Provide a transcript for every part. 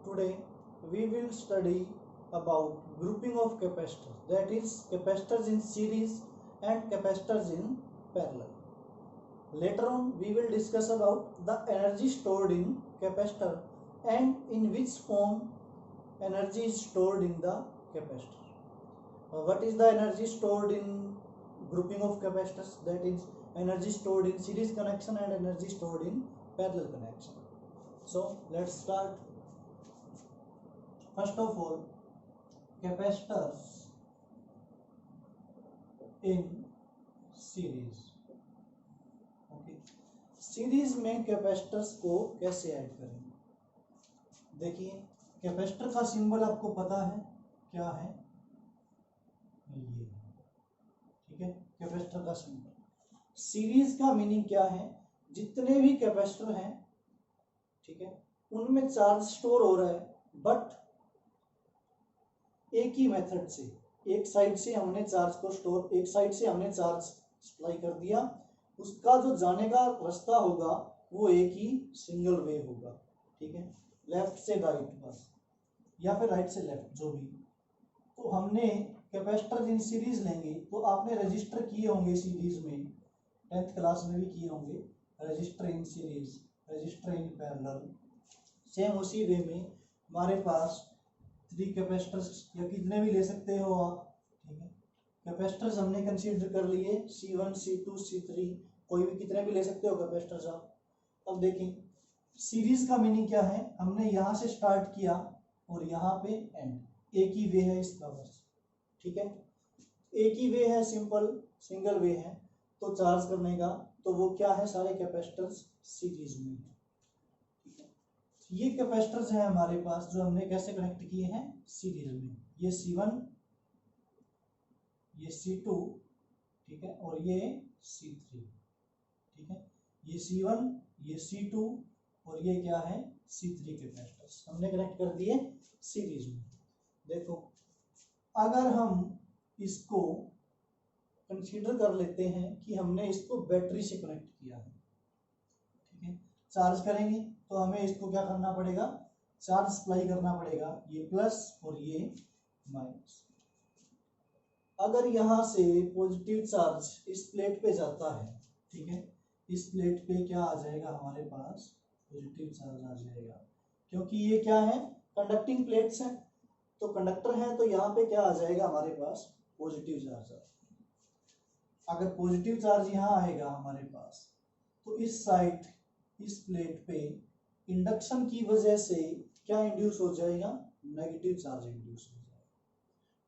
Today we will study about grouping of capacitors, that is capacitors in series and capacitors in parallel. Later on we will discuss about the energy stored in capacitor and in which form energy is stored in the capacitor. What is the energy stored in grouping of capacitors? That is energy stored in series connection and energy stored in parallel connection. So let's start. First of all, capacitors in series. Okay, series में capacitors को कैसे add करेंगे? देखिए, capacitor का symbol आपको पता है क्या है? ये, ठीक है, कैपेसिटर का सिंबल। सीरीज का मीनिंग क्या है? जितने भी कैपेसिटर हैं, ठीक है, उनमें चार्ज स्टोर हो रहा है, बट एक ही मेथड से, एक साइड से हमने चार्ज को स्टोर, एक साइड से हमने चार्ज सप्लाई कर दिया, उसका जो जाने का रास्ता होगा वो एक ही सिंगल वेव होगा, ठीक है, लेफ्ट से राइट बस, या फिर राइट से लेफ्ट, जो भी। तो हमने कैपेसिटर इन सीरीज लेंगे, तो आपने रजिस्टर किए होंगे सीरीज में, 10th क्लास में भी किए होंगे, register in series, register in parallel. Same उसी वे में हमारे पास 3 कैपेसिटर्स या कितने भी ले सकते हो आप, ठीक है, कैपेसिटर्स हमने कंसीडर कर लिए, C1 C2 C3, कोई भी कितने भी ले सकते हो कैपेसिटर्स आप। अब देखें, सीरीज का मीनिंग क्या है? हमने यहाँ से स्टार्ट किया और यहाँ पे एंड, एक ही वे है इसका बस, ठीक है, एक ही वे है, सिंपल सिंगल वे है तो चार्ज करने का, तो वो क्या है? सारे कैपेसिटर्स सीरीज में है, ठीक है। ये कैपेसिटर्स हैं हमारे पास जो हमने कैसे कनेक्ट किए हैं? सीरीज में। ये C1, ये C2, ठीक है, और ये C3, ठीक है, ये C1, ये C2 और ये क्या है? C3 कैपेसिटर्स हमने कनेक्ट कर दिए सीरीज में। देखो, अगर हम इसको कंसीडर कर लेते हैं कि हमने इसको बैटरी से कनेक्ट किया है, ठीक है, चार्ज करेंगे तो हमें इसको क्या करना पड़ेगा? चार्ज सप्लाई करना पड़ेगा, ये प्लस और ये माइनस। अगर यहाँ से पॉजिटिव चार्ज इस प्लेट पे जाता है, ठीक है, इस प्लेट पे क्या आ जाएगा? हमारे पास पॉजिटिव चार्ज आ जाएगा, क्योंकि ये क्या है? कंडक्टिंग प्लेट्स हैं, तो कंडक्टर है, तो यहाँ पे क्या आ जाएगा? हमारे पास पॉजिटिव चार्ज। अगर पॉजिटिव चार्ज यहाँ आएगा हमारे पास, तो इस साइड, इस प्लेट पे इंडक्शन की वजह से क्या इंड्यूस हो जाएगा? नेगेटिव चार्ज इंड्यूस हो जाएगा,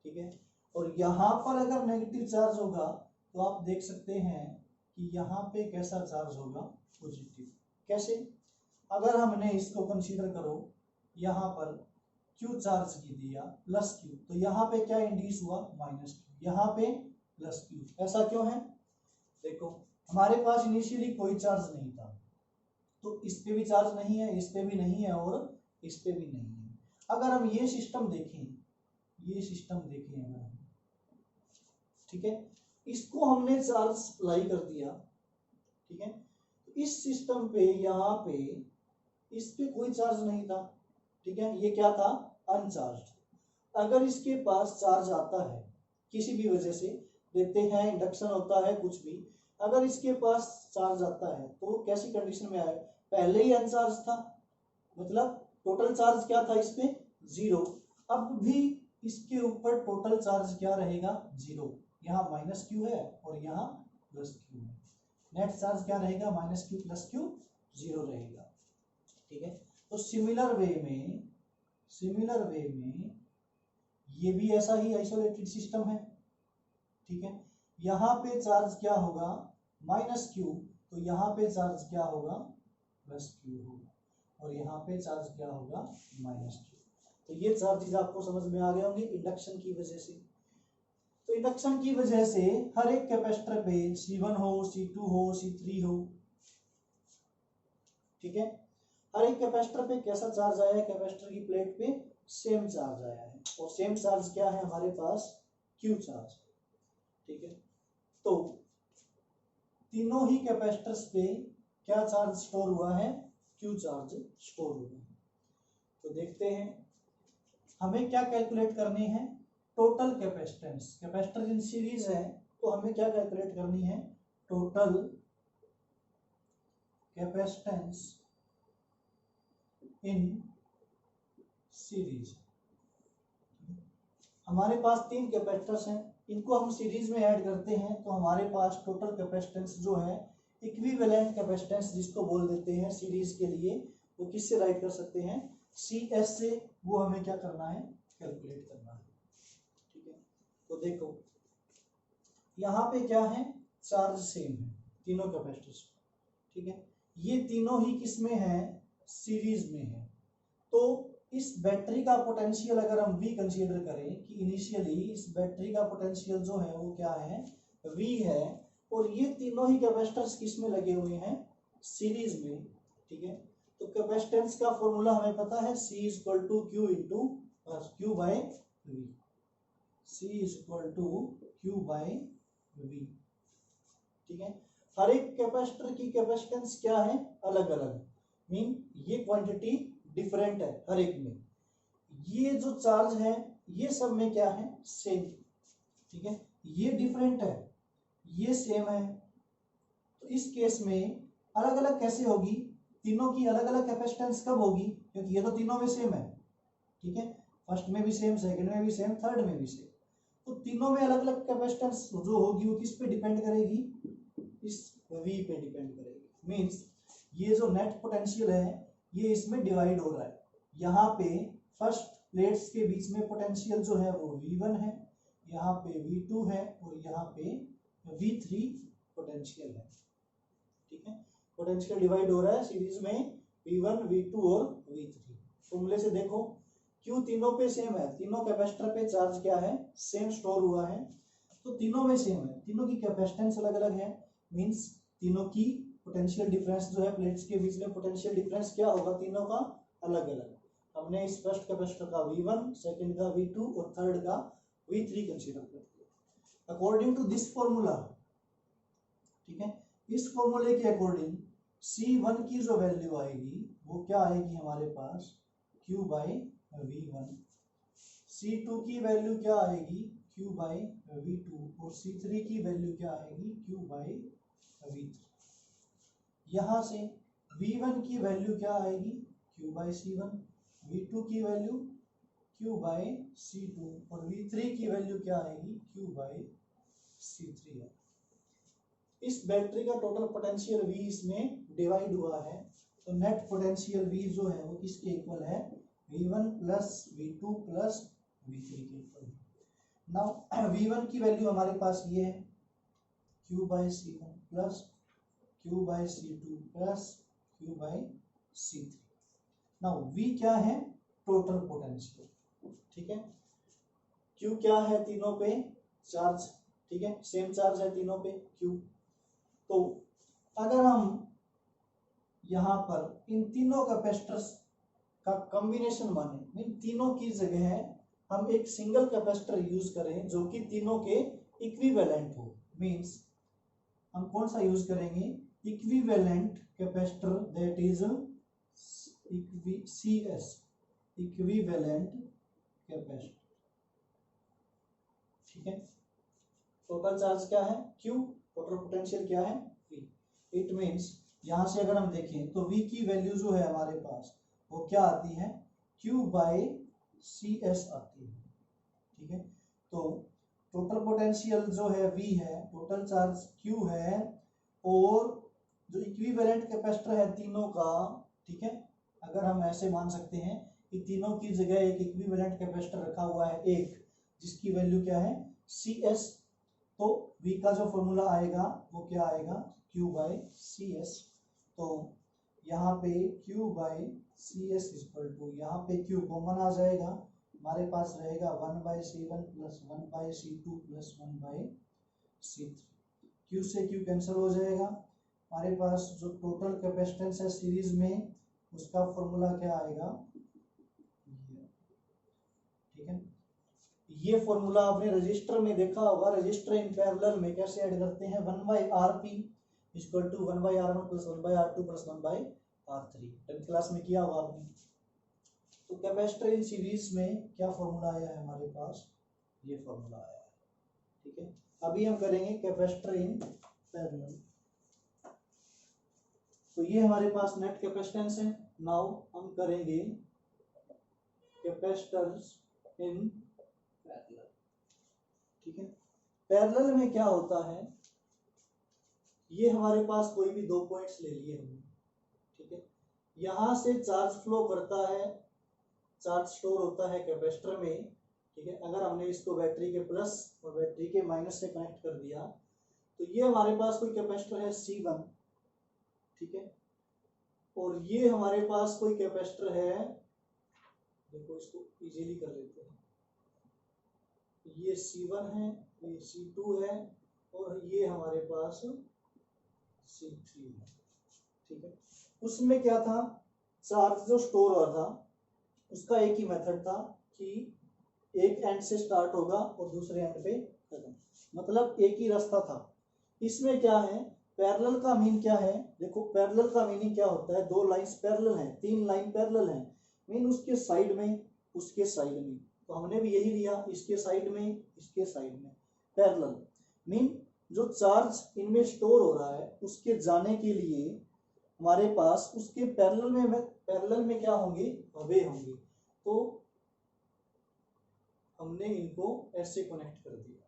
ठीक है। और यहाँ पर अगर नेगेटिव चार्ज होगा तो आप देख सकते हैं कि यहाँ पे कैसा चार्ज होगा? पॉजिटिव। कैसे? अगर हमने इसको कंसीडर करो, यहाँ पर क्यू चार्ज की दिया प्लस क्यू, तो यहाँ पे क्या इंड्यूस हुआ? माइनस क्यू, यहाँ पे प्लस क्यू। ऐसा क्यों है? देखो, हमारे पास इनिशियली कोई चार्ज नहीं था, तो इस पे भी चार्ज नहीं है, इस पे भी नहीं है और इस पे भी नहीं है। अगर हम ये सिस्टम देखें, ये सिस्टम देखें अगर हम, ठीक है, इसको हमने चार्ज सप्लाई कर दिया, ठीक है, इस सिस्टम पे यहाँ पे इस पे कोई चार्ज नहीं था, ठीक है, ये क्या था? अनचार्ज। अगर इसके पास चार्ज आता है किसी भी वजह से, देते हैं इंडक्शन होता है कुछ भी, अगर इसके पास चार्ज आता है तो कैसी कंडीशन में आए? पहले ही अनचार्ज था, मतलब टोटल चार्ज क्या था इस पे? 0। अब भी इसके ऊपर टोटल चार्ज क्या रहेगा? 0। यहाँ माइनस क्यू है और यहाँ प्लस क्यू है, नेट चार्ज क्या रहेगा? माइनस क्यू प्लस क्यू, 0 रहेगा, ठीक है। तो सिमिलर वे में ये भी ऐसा ही आइसोलेटेड सिस्टम है, ठीक है। यहाँ पे चार्ज क्या होगा? माइनस क्यू, तो यहाँ पे चार्ज क्या होगा? प्लस क्यू होगा, और यहाँ पे चार्ज क्या होगा? Minus Q. तो ये चार्जेस आपको समझ में आ गए होंगे इंडक्शन की वजह से। तो इंडक्शन की वजह से हर एक कैपेसिटर पे C1 हो, C2 हो, C3 हो, ठीक है, हर एक कैपेसिटर पे कैसा चार्ज आया है? कैपेसिटर की प्लेट पे सेम चार्ज आया है, और सेम चार्ज क्या है हमारे पास? क्यू चार्ज, ठीक है। तो तीनों ही कैपेसिटर्स पे क्या चार्ज स्टोर हुआ है? क्यू चार्ज स्टोर हुआ है। तो देखते हैं, हमें क्या कैलकुलेट करनी है, total capacitance. Capacitor in series है तो हमें क्या कैलकुलेट करनी है, टोटल कैपेसिटेंस इन सीरीज। हमारे पास 3 कैपेसिटर्स हैं, इनको हम सीरीज में ऐड करते हैं तो हमारे पास टोटल कैपेसिटेंस जो है इक्विवेलेंट कैपेसिटेंस जिसको बोल देते हैं सीरीज के लिए, वो किससे राइट कर सकते हैं, CS से। वो हमें क्या करना है, कैलकुलेट करना है। ठीक है, तो देखो यहाँ पे क्या है, चार्ज सेम है तीनों कैपेसिटर्स। ठीक है, ये तीनों ही किसमें है, सीरीज में है। तो इस बैटरी का पोटेंशियल अगर हम V कंसीडर करें कि इनिशियली इस बैटरी का पोटेंशियल जो है वो क्या है, V है, और ये तीनों ही कैपेसिटर्स किस में लगे हुए हैं, सीरीज में। ठीक है, तो कैपेसिटेंस का फॉर्मूला हमें पता है, C equal to Q into Q by V। C equal to Q by V। ठीक है, हर एक कैपेसिटर की कैपेसिटेंस क्या है, अलग अलग, मीन ये क्वांटिटी डिफरेंट है हर एक में। ये जो चार्ज है ये सब में क्या है, सेम। ठीक है, ये डिफरेंट है, ये सेम है। तो इस केस में अलग अलग कैसे होगी, तीनों की अलग अलग कैपेसिटेंस कब होगी, क्योंकि ये तो तीनों में सेम है। ठीक है, फर्स्ट में भी सेम, सेकंड में भी सेम, थर्ड में भी सेम। तो तीनों में अलग अलग कैपेसिटेंस जो होगी वो किस पे डिपेंड करेगी, इस V पे डिपेंड करेगी। मींस ये जो नेट पोटेंशियल है ये इसमें डिवाइड हो रहा है। यहाँ पे फर्स्ट प्लेट्स के बीच में पोटेंशियल जो है वो V1 है, यहाँ पे V2 है, और यहाँ पे V3 पोटेंशियल है। ठीक है, पोटेंशियल डिवाइड हो रहा है सीरीज में V1, V2 और V3। फॉर्मूले से देखो, Q तीनों पे सेम है, तीनों कैपेसिटर पे चार्ज क्या है, सेम स्टोर हुआ है, तो तीनों में सेम है, तीनों की कैपेसिटेंस अलग अलग है। मींस तीनों की पोटेंशियल डिफरेंस जो है प्लेट्स के बीच में पोटेंशियल डिफरेंस क्या होगा, तीनों का अलग अलग। हमने इस फर्स्ट कैपेसिटर का V1, सेकंड का V2 और थर्ड का V3 कंसीडर कर लिया अकॉर्डिंग टू दिस फॉर्मूला। ठीक है, इस फॉर्मूले के अकॉर्डिंग C1 की जो वैल्यू आएगी वो क्या आएगी हमारे पास, Q बाय V1। C2 की वैल्यू क्या आएगी, Q बाय V2, और C3 की वैल्यू क्या आएगी, Q बाय V3। यहाँ से V1 की वैल्यू क्या आएगी, Q बाय C1, V2 की वैल्यू Q बाय C2, और V3 की वैल्यू क्या आएगी, Q बाय C3 है। इस बैटरी का टोटल पोटेंशियल V इसमें डिवाइड हुआ है, तो नेट पोटेंशियल V जो है वो किसके इक्वल है, V1 plus V2 plus V3 के इक्वल है। नाउ V1 की वैल्यू हमारे पास ये है, Q by C1 plus Q by C2 plus Q by C3। Now V क्या है, टोटल पोटेंशियल। ठीक है, Q क्या है, तीनों पे चार्ज। ठीक है, सेम चार्ज है तीनों पे Q। तो अगर हम यहाँ पर इन तीनों कैपेसिटर्स का कॉम्बिनेशन माने, इन तीनों की जगह हम एक सिंगल कैपेसिटर यूज करें जो कि तीनों के इक्विवेलेंट हो। मींस हम कौन सा यूज करेंगे, equivalent capacitor, that is CS, equivalent capacitor. ठीक है, टोटल चार्ज क्या है Q, टोटल पोटेंशियल क्या है V। इट मींस यहां से अगर हम देखें तो V की वैल्यू जो है हमारे पास वो क्या आती है, Q बाय CS आती है। ठीक है, तो टोटल पोटेंशियल जो है V है, टोटल चार्ज Q है, और जो इक्विवेलेंट कैपेसिटर है तीनों का। ठीक है, अगर हम ऐसे मान सकते हैं कि तीनों की जगह एक इक्विवेलेंट कैपेसिटर रखा हुआ है एक, जिसकी वैल्यू क्या है CS, तो V का जो फॉर्मूला आएगा वो क्या आएगा, Q बाय CS। तो यहाँ पे Q by CS equal to, यहाँ पे Q कॉमन आ जाएगा, हमारे पास रहेगा 1 by C1 plus 1 by C2 plus 1 by C3। Q से Q कैंसिल हो जाएगा, हमारे पास जो टोटल कैपेसिटेंस है सीरीज में उसका फॉर्मूला क्या आएगा। ठीक है, ये फॉर्मूला आपने रजिस्टर में देखा होगा, रजिस्टर इन पैरेलल में कैसे ऐड करते हैं, 1 by RP equal to 1 by R1 plus 1 by R2 plus 1 by R3। 10th class में किया होगा आपने। तो कैपेसिटर इन सीरीज में क्या फॉर्मूला आया है हमारे पास, ये फॉर्मूला आया है, ठीक है। अभी हम करेंगे कैपेसिटर इन पैरेलल। तो ये हमारे पास नेट कैपेसिटेंस है। नाउ हम करेंगे कैपेसिटर्स इन पैरेलल, ठीक है। पैरेलल में क्या होता है, ये हमारे पास कोई भी दो पॉइंट्स ले लिए हमने, ठीक है। यहां से चार्ज फ्लो करता है, चार्ज स्टोर होता है कैपेसिटर में, ठीक है। अगर हमने इसको बैटरी के प्लस और बैटरी के माइनस से कनेक्ट कर दिया तो ये हमारे पास कोई कैपेसिटर है C1, ठीक है। और ये हमारे पास कोई कैपेसिटर है, देखो इसको इजीली कर लेते हैं, ये C1 है, ये C2 है और ये हमारे पास C3 है, ठीक है। उसमें क्या था, चार्ज जो स्टोर हो रहा था उसका एक ही मेथड था कि एक एंड से स्टार्ट होगा और दूसरे एंड पे खत्म, मतलब एक ही रास्ता था। इसमें क्या है, पैरेलल का मीन क्या है, देखो पैरेलल का मीनिंग क्या होता है, दो लाइंस पैरेलल हैं, तीन लाइन पैरेलल हैं, मीन उसके साइड में उसके साइड में, तो हमने भी यही लिया, इसके साइड में इसके साइड में पैरेलल, मीन जो चार्ज इनमें स्टोर हो रहा है उसके जाने के लिए हमारे पास उसके पैरेलल में क्या होंगे, वे होंगे। तो हमने इनको ऐसे कनेक्ट कर दिया,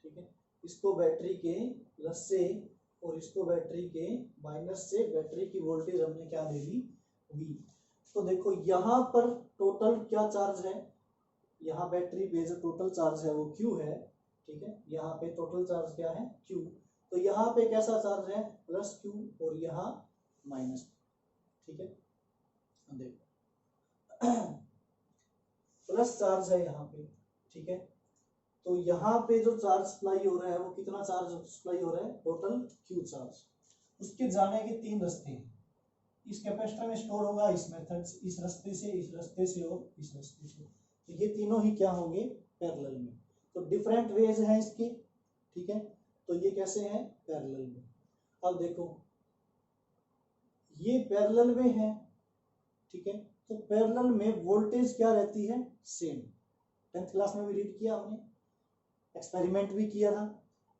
ठीक है। इसको बैटरी के प्लस से और इसको बैटरी के माइनस से, बैटरी की वोल्टेज हमने क्या ले ली, V। तो देखो यहाँ पर टोटल क्या चार्ज है, यहाँ बैटरी पे जो टोटल चार्ज है वो Q है, ठीक है। यहाँ पे टोटल चार्ज क्या है, Q। तो यहाँ पे कैसा चार्ज है, प्लस Q और यहाँ माइनस, ठीक है। देखो प्लस चार्ज है यहाँ पे, ठीक है। तो यहाँ पे जो चार्ज सप्लाई हो रहा है वो कितना चार्ज सप्लाई हो रहा है, टोटल Q चार्ज। उसके जाने के तीन रास्ते हैं, इस कैपेसिटर में स्टोर होगा इस मेथड से, इस रास्ते से, इस रास्ते से और इस रास्ते से। तो ये तीनों ही क्या होंगे, पैरेलल में। तो डिफरेंट वेज हैं इसके, ठीक है। तो ये कैसे हैं, पैरेलल में। अब देखो ये पैरेलल में है, ठीक है। तो पैरेलल में वोल्टेज क्या रहती है, सेम। 10th क्लास में भी रीड किया हमने, एक्सपेरिमेंट भी किया था।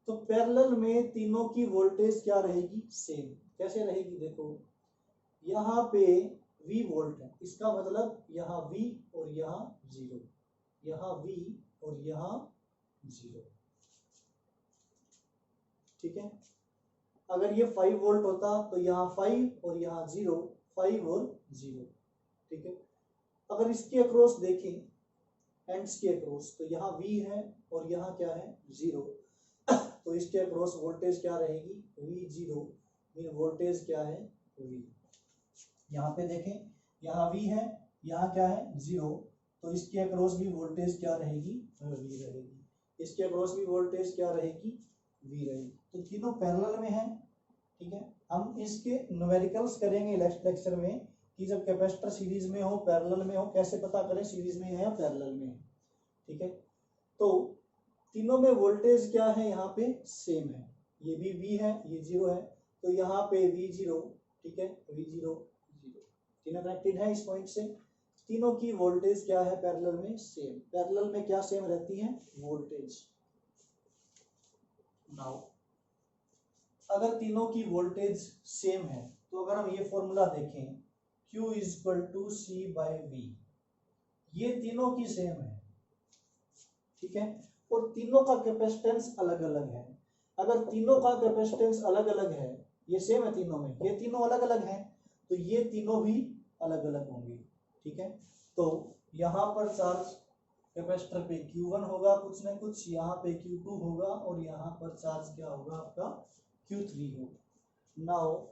तो पैरेलल में तीनों की वोल्टेज क्या रहेगी, सेम। कैसे रहेगी, देखो यहाँ पे V वोल्ट है, इसका मतलब यहाँ V और यहाँ 0, यहाँ V और यहाँ 0, ठीक है। अगर ये 5 वोल्ट होता तो यहाँ 5 और यहाँ 0, 5 और 0, ठीक है। अगर इसके अक्रॉस देखें, एंड्स के अक्रॉस, तो यहाँ V है और यहाँ क्या है, 0। तो इसके अक्रॉस वोल्टेज क्या रहेगी, V0, मीन वोल्टेज क्या है, V। यहाँ पे देखें, यहाँ V है, यहाँ क्या है, 0, तो इसके अक्रॉस भी वोल्टेज क्या रहेगी, V रहेगी। इसके अक्रॉस भी वोल्टेज क्या रहेगी, V रहेगी। तो तीनों पैरेलल में है, ठीक है। हम इसके न्यूमेरिकल्स करेंगे नेक्स्ट लेक्चर में कि जब कैपेसिटर सीरीज में हो, पैरेलल में हो, कैसे पता करें सीरीज में है या पैरेलल में है, ठीक है। तो तीनों में वोल्टेज क्या है, यहाँ पे सेम है, ये भी V है, ये 0 है, तो यहाँ पे V0, ठीक है, V0 तीनों कनेक्टेड है इस पॉइंट से। तीनों की वोल्टेज क्या है, पैरेलल में सेम। पैरेलल में क्या सेम रहती है, वोल्टेज। नाउ अगर तीनों की वोल्टेज सेम है तो अगर हम ये फॉर्मूला देखें, Q = C/V, ये तीनों की सेम है, ठीक है। और तीनों का कैपेसिटेंस अलग अलग है। अगर तीनों का कैपेसिटेंस अलग अलग है, ये सेम है तीनों में, ये तीनों अलग अलग हैं, तो ये तीनों भी अलग अलग होंगे, ठीक है। तो यहाँ पर चार्ज कैपेसिटर पे Q1 होगा कुछ ना कुछ, यहाँ पे Q2 होगा और यहाँ पर चार्ज क्या होगा आपका, Q3 होगा। नाउ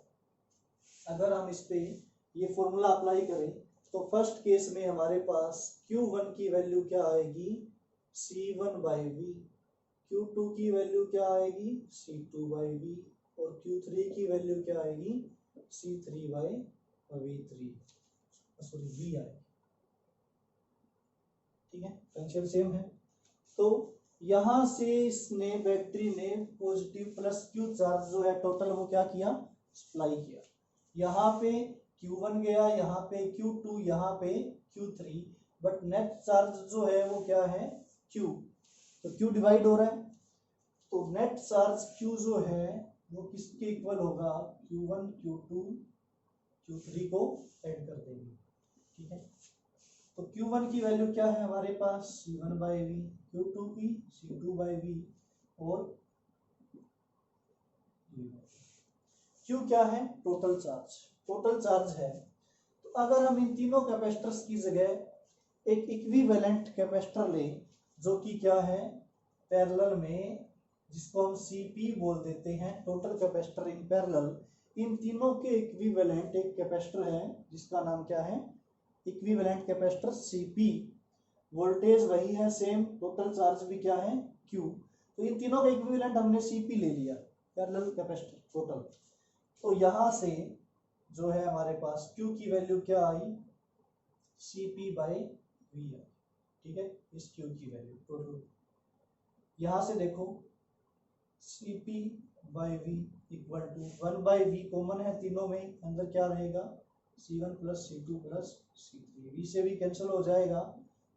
अगर हम इस पे ये फॉर्मूला अप्लाई करें तो फर्स्ट केस में हमारे पास Q1 की वैल्यू क्या आएगी, C1/V, Q2 की वैल्यू क्या आएगी, C2/V, और Q3 की वैल्यू क्या आएगी, C3/V3, सॉरी V आएगी, ठीक है। टेंशन सेम है। तो यहां से इसने बैटरी ने पॉजिटिव प्लस Q चार्ज जो है टोटल वो क्या किया, सप्लाई किया। यहाँ पे Q1 गया यहाँ पे, Q2 यहाँ पे, Q3, बट नेट चार्ज जो है वो क्या है Q, तो Q डिवाइड हो रहा है, तो नेट चार्ज Q जो है वो किसके इक्वल होगा, Q1 Q2 Q3 को ऐड कर देंगे, ठीक है। तो Q1 की वैल्यू क्या है हमारे पास, C1/V, Q2 की C2/V, और Q क्या है, टोटल चार्ज, टोटल चार्ज है। तो अगर हम इन तीनों कैपेसिटर्स की जगह एक इक्विवेलेंट कैपेसिटर ले, जो कि क्या है पैरेलल में, जिसको हम CP बोल देते हैं, टोटल कैपेसिटर इन पैरेलल, इन तीनों के इक्विवेलेंट एक कैपेसिटर है जिसका नाम क्या है, इक्विवेलेंट कैपेसिटर CP, वोल्टेज वही है सेम, टोटल चार्ज भी क्या है Q, तो इन तीनों का इक्विवेलेंट हमने CP ले लिया, पैरेलल कैपेसिटर टोटल। तो यहां से जो है हमारे पास Q की वैल्यू क्या आई, CP/V, ठीक है, इस Q की वैल्यू टोटल। यहां से देखो CP/V equal to 1/V common है तीनों में, अंदर क्या रहेगा, C1 + C2 + C3, V से भी कैंसिल हो जाएगा,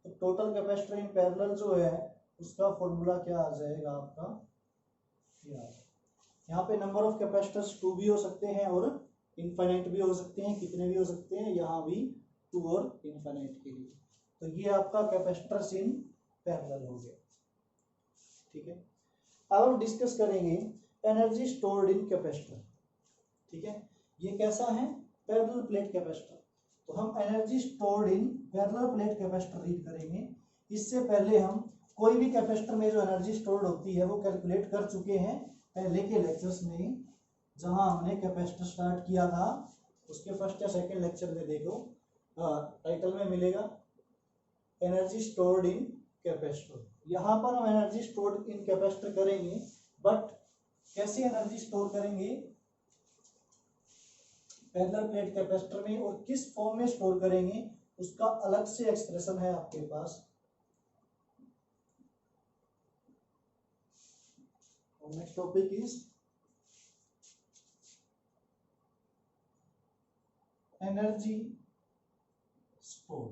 तो टोटल कैपेसिटर इन पैरेलल जो है उसका फॉर्मूला क्या आ जाएगा आपका, यहाँ पे नंबर ऑफ कैपेसिटर्स 2 भी हो सकते हैं और इनफाइनाइट भी हो सकते हैं, कितने भी हो सकते हैं, यहाँ भी 2 और इनफाइनाइट के लिए। तो ये आपका कैपेसिटर्स इन पैरेलल हो गया, ठीक है। अब हम डिस्कस करेंगे एनर्जी स्टोर्ड इन कैपेसिटर, ठीक है। ये कैसा है, पैरेलल प्लेट कैपेसिटर। तो हम energy stored in parallel plate capacitor read करेंगे। इससे पहले हम कोई भी कैपेसिटर में जो एनर्जी स्टोर्ड होती है वो कैलकुलेट कर चुके हैं पहले के लेक्चर्स में, जहां हमने कैपेसिटर स्टार्ट किया था, उसके फर्स्ट या सेकंड लेक्चर में देखो, टाइटल में मिलेगा एनर्जी स्टोर्ड इन कैपेसिटर। यहाँ पर हम एनर्जी स्टोर्ड इन कैपेसिटर करेंगे, बट कैसे एनर्जी स्टोर करेंगे पैरेलल प्लेट कैपेसिटर में, और किस फॉर्म में स्टोर करेंगे उसका अलग से एक्सप्रेशन है आपके पास। Next topic is energy store,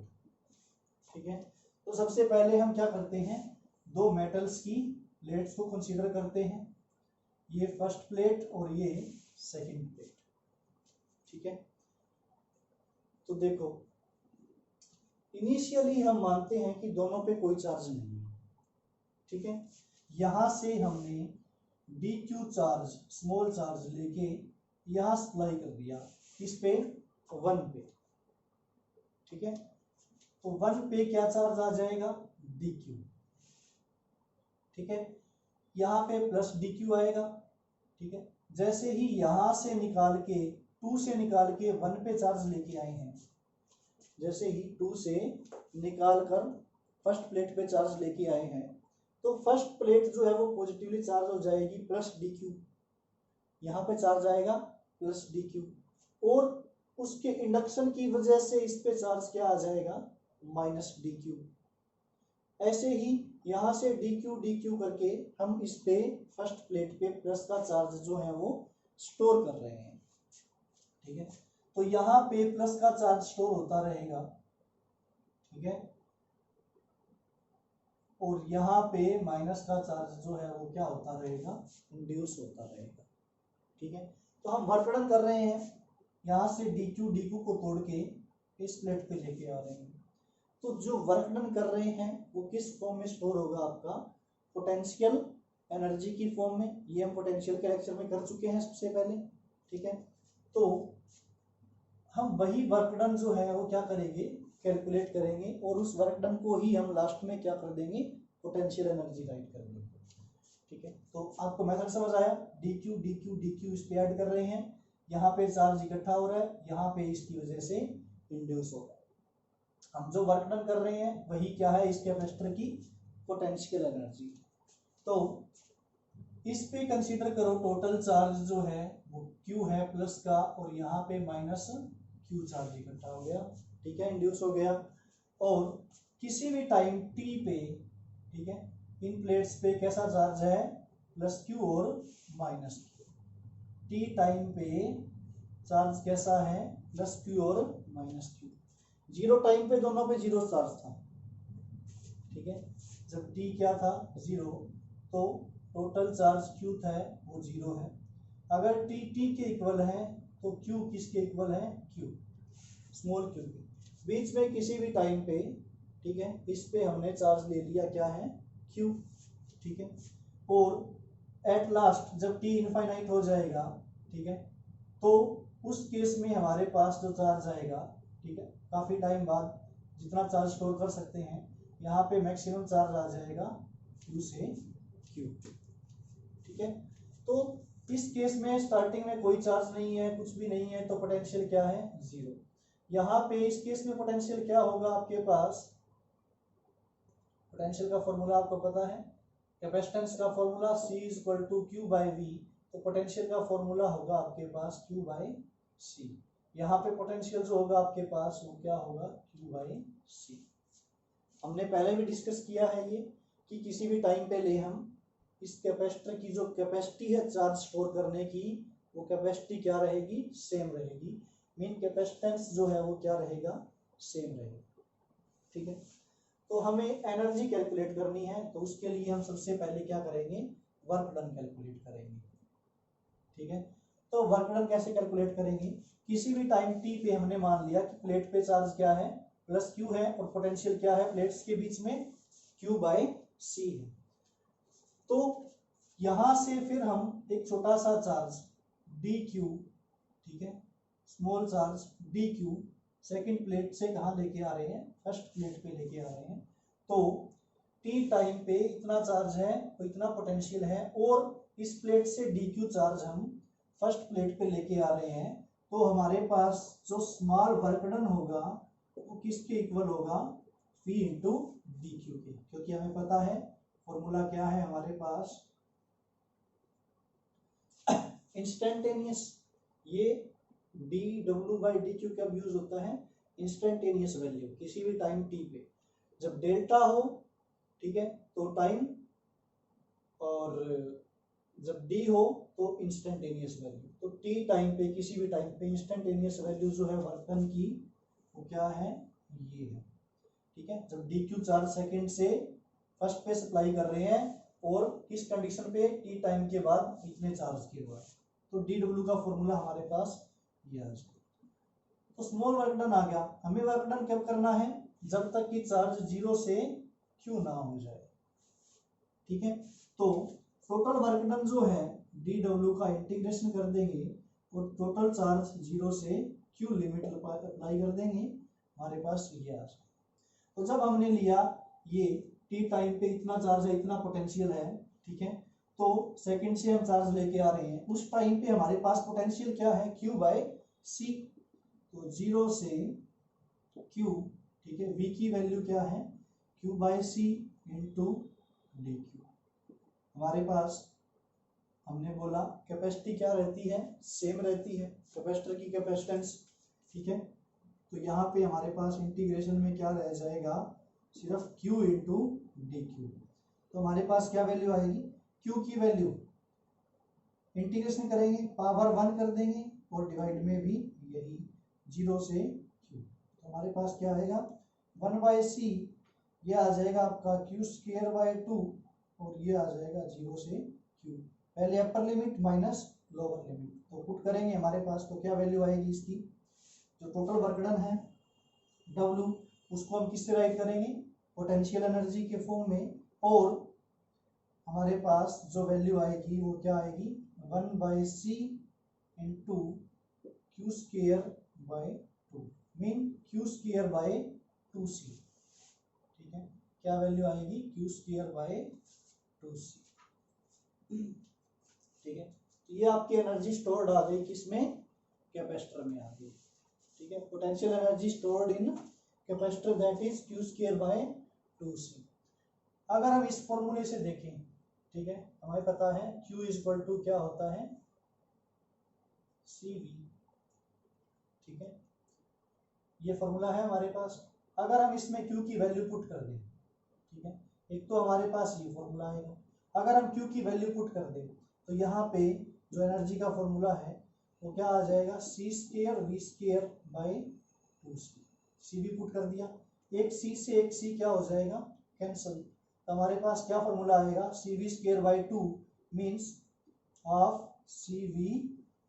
ठीक है। तो सबसे पहले हम क्या करते हैं, दो मेटल्स की प्लेट्स को कंसीडर करते हैं, ये फर्स्ट प्लेट और ये सेकंड प्लेट, ठीक है। तो देखो इनिशियली हम मानते हैं कि दोनों पे कोई चार्ज नहीं है, ठीक है। यहां से हमने dq चार्ज, स्मॉल चार्ज लेके यहां सप्लाई कर दिया, किस पे, 1 पे, ठीक है। तो 1 पे क्या चार्ज आ जाएगा, dq, ठीक है। यहाँ पे प्लस dq आएगा, ठीक है। जैसे ही यहां से निकाल के 2 से निकाल के 1 पे चार्ज लेके आए हैं, जैसे ही 2 से निकाल कर फर्स्ट प्लेट पे चार्ज लेके आए हैं, तो फर्स्ट प्लेट जो है वो पॉजिटिवली चार्ज हो जाएगी प्लस dq, यहाँ पे चार्ज आएगा प्लस dq, और उसके इंडक्शन की वजह से इस पे चार्ज क्या आ जाएगा, माइनस dq। ऐसे ही यहाँ से dq करके हम इस पे फर्स्ट प्लेट पे प्लस का चार्ज जो है वो स्टोर कर रहे हैं, ठीक है। तो यहाँ पे प्लस का चार्ज स्टोर होता रहेगा, ठीक है, और यहाँ पे माइनस का चार्ज जो है वो क्या होता रहेगा, इंड्यूस होता रहेगा, ठीक है। तो हम वर्क डन कर रहे हैं, यहाँ से dq को तोड़ के इस प्लेट पे लेके आ रहे हैं। तो जो वर्क डन कर रहे हैं वो किस फॉर्म में स्टोर होगा, आपका पोटेंशियल एनर्जी की फॉर्म में। ये हम पोटेंशियल के लेक्चर में कर चुके हैं सबसे पहले, ठीक है। तो हम वही वर्क डन जो है वो क्या करेंगे, कैलकुलेट करेंगे, और उस वर्क डन को ही हम लास्ट में क्या कर देंगे, पोटेंशियल एनर्जी राइट कर देंगे, ठीक है। तो आपको मेथड समझ आया, dq इस पे ऐड कर रहे हैं, यहाँ पे चार्ज इकट्ठा हो रहा है, यहाँ पे इसकी वजह से इंड्यूस हो रहा है। हम जो वर्क डन कर रहे हैं वही क्या है, इस कैपेसिटर की पोटेंशियल एनर्जी। तो इस पे कंसीडर करो टोटल चार्ज जो है वो Q है प्लस का, और यहाँ पे माइनस Q चार्ज इकट्ठा हो गया, ठीक है, इंड्यूस हो गया। और किसी भी टाइम t पे, ठीक है, इन प्लेट्स पे कैसा चार्ज है, प्लस Q और माइनस Q। t टाइम पे चार्ज कैसा है, प्लस क्यू और माइनस क्यू। जीरो टाइम पे दोनों पे जीरो चार्ज था, ठीक है। जब टी क्या था जीरो, तो टोटल चार्ज क्यू था वो जीरो है। अगर टी टी के इक्वल है तो क्यू किसके इक्वल है, क्यू स्मॉल क्यू के। बीच में किसी भी टाइम पे, ठीक है, इस पे हमने चार्ज ले लिया क्या है, क्यू, ठीक है। और एट लास्ट जब टी इनफाइनाइट हो जाएगा, ठीक है, तो उस केस में हमारे पास जो चार्ज आएगा, ठीक है, काफी टाइम बाद जितना चार्ज स्टोर कर सकते हैं, यहाँ पे मैक्सिमम चार्ज आ जाएगा क्यू से क्यू, ठीक है। तो इस केस में स्टार्टिंग में कोई चार्ज नहीं है, कुछ भी नहीं है, तो पोटेंशियल क्या है, जीरो। यहाँ पे इस केस में पोटेंशियल क्या होगा आपके पास, पोटेंशियल का फॉर्मूला आपको पता है, कैपेसिटेंस का formula C equal to Q by V, तो पोटेंशियल का फॉर्मूला होगा आपके पास Q बाई सी। यहाँ पे पोटेंशियल जो होगा आपके पास वो क्या होगा, Q बाई सी। हमने पहले भी डिस्कस किया है ये कि किसी भी टाइम पे ले हम इस कैपेसिटर की जो कैपेसिटी है चार्ज स्टोर करने की, वो कैपेसिटी क्या रहेगी, सेम रहेगी। मीन कैपेसिटेंस जो है वो क्या रहेगा, सेम रहेगा, ठीक है। तो हमें एनर्जी कैलकुलेट करनी है, तो उसके लिए हम सबसे पहले क्या करेंगे, वर्क डन कैलकुलेट करेंगे, ठीक है। तो वर्क डन कैसे कैलकुलेट करेंगे, किसी भी टाइम टी पे हमने मान लिया कि प्लेट पे चार्ज क्या है, प्लस क्यू है, और पोटेंशियल क्या है प्लेट्स के बीच में, क्यू बाई सी है। तो यहां से फिर हम एक छोटा सा चार्ज डी क्यू, ठीक है, small charge D Q second plate से कहाँ लेके आ रहे हैं, फर्स्ट प्लेट पे लेके आ रहे हैं। तो टी टाइम पे इतना चार्ज है तो इतना पोटेंशियल है, और इस प्लेट से डी क्यू चार्ज हम फर्स्ट प्लेट पे लेके आ रहे हैं, तो हमारे पास जो स्मॉल वर्क डन होगा वो किसके इक्वल होगा, V इंटू डी क्यू के, क्योंकि हमें पता है फॉर्मूला क्या है हमारे पास, इंस्टेंटेनियस, ये D W by D Q कब यूज होता है, इंस्टेंटेनियस वैल्यू किसी भी टाइम टी पे, जब डेल्टा हो, ठीक है, तो टाइम, और जब डी हो तो इंस्टेंटेनियस वैल्यू। तो टी टाइम पे किसी भी टाइम पे इंस्टेंटेनियस वैल्यू जो है वर्क डन की वो क्या है, ये है, ठीक है। जब डी क्यू चार्ज सेकेंड से फर्स्ट पे सप्लाई कर रहे हैं, और किस कंडीशन पे, टी टाइम के बाद इतने चार्ज के बाद, तो डी डब्ल्यू का फॉर्मूला हमारे पास ये आ जाए। तो स्मॉल वर्क डन आ गया। हमें वर्क डन कब करना है, जब तक कि चार्ज जीरो से क्यू ना हो जाए, ठीक है। तो टोटल वर्क डन जो है डी डब्ल्यू का इंटीग्रेशन कर देंगे, और टोटल चार्ज जीरो से क्यू लिमिट अप्लाई कर देंगे, हमारे पास ये आ जाए। तो जब हमने लिया ये टी टाइम पे इतना चार्ज है, इतना पोटेंशियल है, ठीक है, तो सेकंड से हम चार्ज लेके आ रहे हैं, उस टाइम पे हमारे पास पोटेंशियल क्या है, क्यू बाई सी। तो जीरो से क्यू, ठीक है, वी की वैल्यू क्या है, Q by C into D Q. हमारे पास हमने बोला कैपेसिटी क्या रहती है, सेम रहती है, कैपेसिटर की कैपेसिटेंस, ठीक है। तो यहाँ पे हमारे पास इंटीग्रेशन में क्या रह जाएगा, सिर्फ Q इंटू डी क्यू। तो हमारे पास क्या वैल्यू आएगी, Q की वैल्यू इंटीग्रेशन करेंगे पावर 1 कर देंगे, और डिवाइड में भी यही जीरो से Q। तो हमारे पास क्या आएगा, 1 बाई सी, ये आ जाएगा आपका क्यू स्क्वायर बाई 2, और ये आ जाएगा जीरो से Q। पहले upper limit minus lower limit, तो पुट करेंगे हमारे पास, तो क्या वैल्यू आएगी इसकी, जो टोटल वर्क डन है W, उसको हम किससे राइट करेंगे, पोटेंशियल एनर्जी के फॉर्म में, और हमारे पास जो वैल्यू आएगी वो क्या आएगी, 1 by C into Q square by 2, mean Q square by 2c, ठीक है। क्या वैल्यू आएगी, क्यू स्क्वायर बाई 2c, ठीक है। ये आपकी एनर्जी स्टोर्ड आ गई किसमें, कैपेसिटर में आ गई, ठीक है। Potential energy stored in capacitor that is Q square by 2c। अगर हम इस फॉर्मूले से देखें, ठीक है, हमें पता है Q इक्वल टू क्या होता है, CV, ठीक है, ये फॉर्मूला है हमारे पास। अगर हम इसमें Q की वैल्यू पुट कर दें, ठीक है, एक तो हमारे पास ये फॉर्मूला आएगा, अगर हम Q की वैल्यू पुट कर दें तो यहाँ पे जो एनर्जी का फॉर्मूला है तो क्या आ जाएगा C square V square by 2c, C भी पुट कर दिया, एक सी से एक सी क्या हो जाएगा कैंसिल, तो हमारे पास क्या फॉर्मूला आएगा C V square by 2 means half C V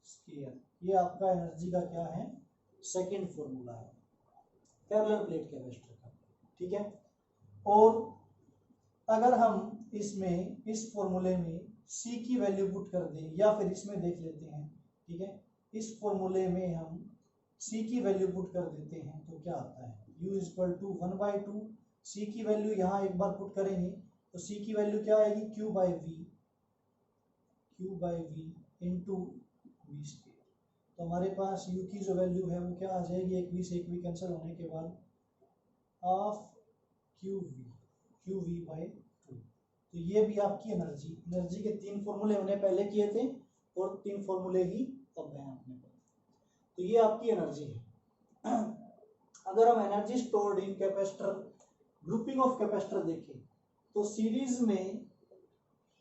square. ये आपका एनर्जी का क्या है सेकेंड फॉर्मूला है पैरेलल प्लेट कैपेसिटर का, ठीक है। और अगर हम इसमें इस फॉर्मूले में C की वैल्यू पुट कर दें या फिर इसमें देख लेते हैं, ठीक है, इस फॉर्मूले में हम C की वैल्यू पुट कर देते हैं तो क्या आता है U इक्वल टू 1/2, C की वैल्यू यहाँ एक बार पुट करेंगे तो C की वैल्यू क्या आएगी Q by V into V square. तो हमारे पास U की जो वैल्यू है वो क्या आ जाएगी, एक वी कैंसिल होने के बाद हाफ क्यू वी बाई 2। तो ये भी आपकी एनर्जी के 3 फॉर्मूले हमने पहले किए थे और 3 फॉर्मूले ही अब हैं अपने पास। तो ये आपकी एनर्जी है। अगर हम energy stored in capacitor grouping of capacitor देखें तो सीरीज में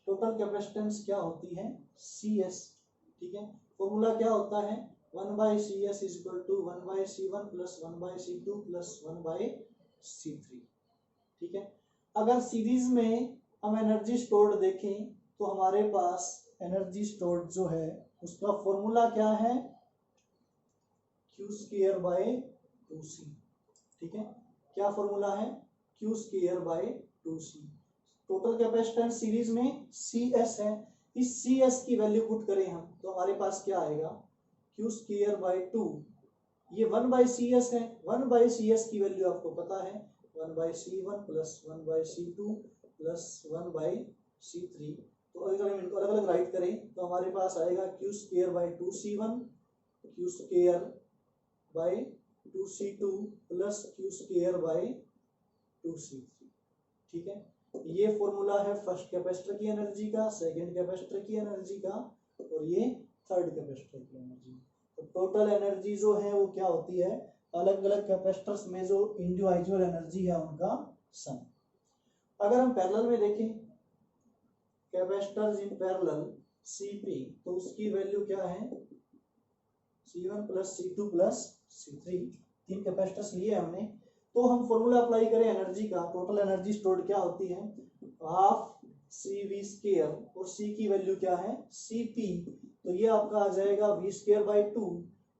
टोटल कैपेसिटेंस क्या होती है CS, ठीक है। फॉर्मूला क्या होता है 1/CS is equal to 1/C1 plus 1/C2 plus 1/C3, ठीक है। अगर सीरीज में हम एनर्जी स्टोर्ड देखें तो हमारे पास एनर्जी स्टोर्ड जो है उसका फॉर्मूला क्या है Q स्क्वायर बाई 2C, ठीक है। क्या फॉर्मूला है Q square by 2C। Total capacitance series में CS है, इस CS की वैल्यू पुट करें हम तो हमारे पास क्या आएगा Q स्क्वायर बाई 2, ये 1/CS है, 1/CS की वैल्यू आपको पता है 1/C1 plus 1/C2 plus 1/C3। तो अगर हम इनको अलग अलग राइट करें तो हमारे पास आएगा Q square by 2C1 Q square by 2C2 plus Q square by 2C3, ठीक है। ये फॉर्मूला है फर्स्ट कैपेसिटर की एनर्जी का, सेकंड कैपेसिटर की एनर्जी का और ये थर्ड कैपेसिटर की एनर्जी। तो टोटल एनर्जी जो है वो क्या होती है अलग अलग कैपेसिटर्स में जो इंडिविजुअल एनर्जी है उनका सम। अगर हम पैरेलल में देखें कैपेसिटर्स इन पैरेलल Cp तो उसकी वैल्यू क्या है C1 plus C2 plus C3, 3 capacitors लिए हमने। तो हम फॉर्मूला अप्लाई करें एनर्जी का, टोटल एनर्जी स्टोर्ड क्या होती है हाफ CV स्क्वायर और C की वैल्यू क्या है Cp, तो ये आपका आ जाएगा V स्क्वायर बाई 2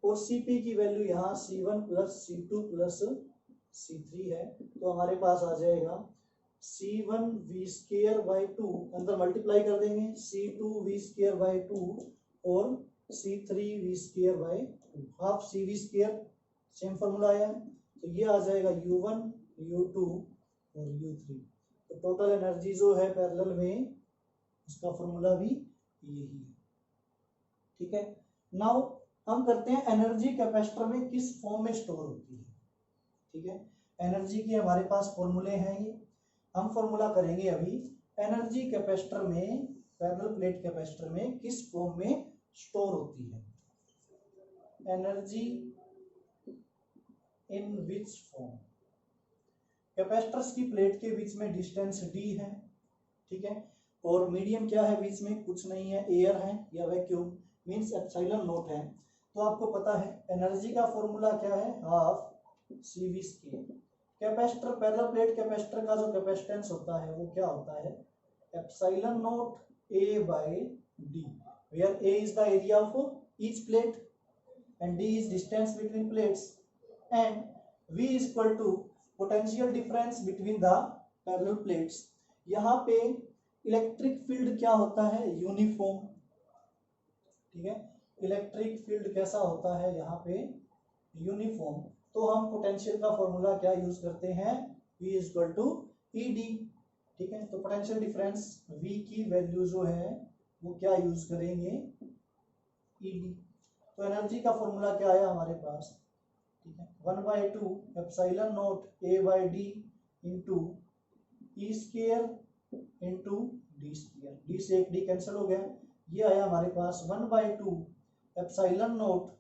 और Cp की वैल्यू यहाँ C1 plus C2 plus C3 है। तो हमारे पास आ जाएगा C1 V स्क्वायर बाई 2, अंदर मल्टीप्लाई कर देंगे C2 V स्क्वायर बाई 2 और C3 V square by 2, half CV square same formula आया है। तो ये आ जाएगा U1 U2 और U3। तो टोटल एनर्जी जो है पैरेलल में उसका फॉर्मूला भी यही है, ठीक है। नाउ हम करते हैं एनर्जी कैपेसिटर में किस फॉर्म में स्टोर होती है, ठीक है। एनर्जी के हमारे पास फॉर्मूले हैं, ये हम फॉर्मूला करेंगे अभी एनर्जी कैपेसिटर में पैरेलल प्लेट कैपेसिटर में किस फॉर्म में स्टोर होती है, energy in which form. Capacitors की प्लेट के बीच में डिस्टेंस d है, ठीक है, और मीडियम क्या है बीच में कुछ नहीं है एयर है या वैक्यूम मींस एप्सिलॉन नॉट है। तो आपको पता है एनर्जी का फॉर्मूला क्या है half CV square. Capacitor parallel plate capacitor का जो कैपेसिटेंस होता है वो क्या होता है epsilon nought A by D, where A is the area of each plate and D is distance between plates and V is equal to potential difference between the parallel plates। यहाँ पे electric field क्या होता है uniform, ठीक है, electric field कैसा होता है यहाँ पे यूनिफॉर्म। तो हम पोटेंशियल का फॉर्मूला क्या यूज करते हैं V is equal to ED, ठीक है। तो पोटेंशियल डिफरेंस V की वैल्यू जो है वो क्या यूज करेंगे ED। तो एनर्जी का फॉर्मूला क्या आया हमारे पास, ठीक है 1/2 epsilon nought A by D into E square into D square, D से एक D कैंसिल हो गया, ये आया हमारे पास 1/2 epsilon not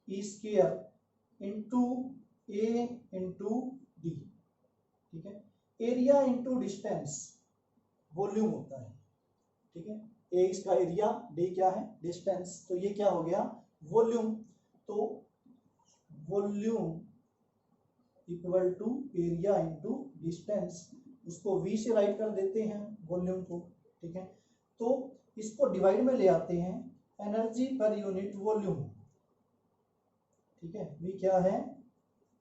E square into A into D, ठीक है। एरिया इंटू डिस्टेंस वॉल्यूम होता है, ठीक है। ए इसका एरिया, डी क्या है डिस्टेंस, तो ये क्या हो गया वॉल्यूम। तो volume equal to area into distance, उसको v से राइट कर देते हैं वॉल्यूम को, ठीक है। तो इसको डिवाइड में ले आते हैं एनर्जी पर यूनिट वॉल्यूम, ठीक है। v क्या है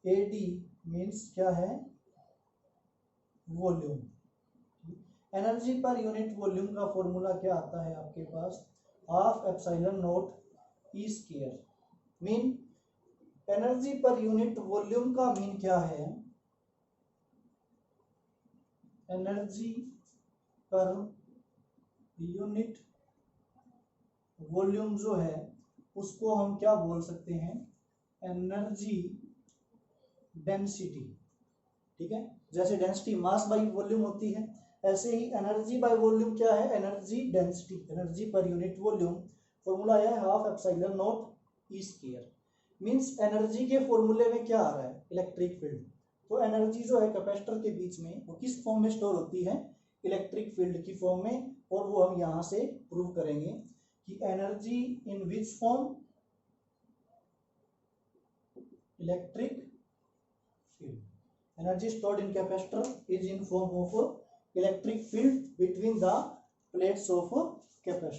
AD मीन्स क्या है वॉल्यूम। एनर्जी पर यूनिट वॉल्यूम का फॉर्मूला क्या आता है आपके पास, half epsilon naught E square. Mean energy पर यूनिट वॉल्यूम का मीन क्या है, एनर्जी पर यूनिट वॉल्यूम जो है उसको हम क्या बोल सकते हैं, एनर्जी डेंसिटी, ठीक है। जैसे डेंसिटी मास बाय वॉल्यूम होती है, ऐसे ही एनर्जी बाय वॉल्यूम क्या है, एनर्जी डेंसिटी, एनर्जी पर यूनिट वॉल्यूम। फॉर्मूला है half epsilon naught E square. Means energy के फॉर्मूले में क्या आ रहा है, इलेक्ट्रिक फील्ड। तो एनर्जी जो है कैपेसिटर के बीच में वो किस फॉर्म में स्टोर होती है, इलेक्ट्रिक फील्ड की फॉर्म में। और वो हम यहाँ से प्रूव करेंगे कि energy in which form, electric field, energy stored in capacitor is in form of electric field between the plates of capacitor।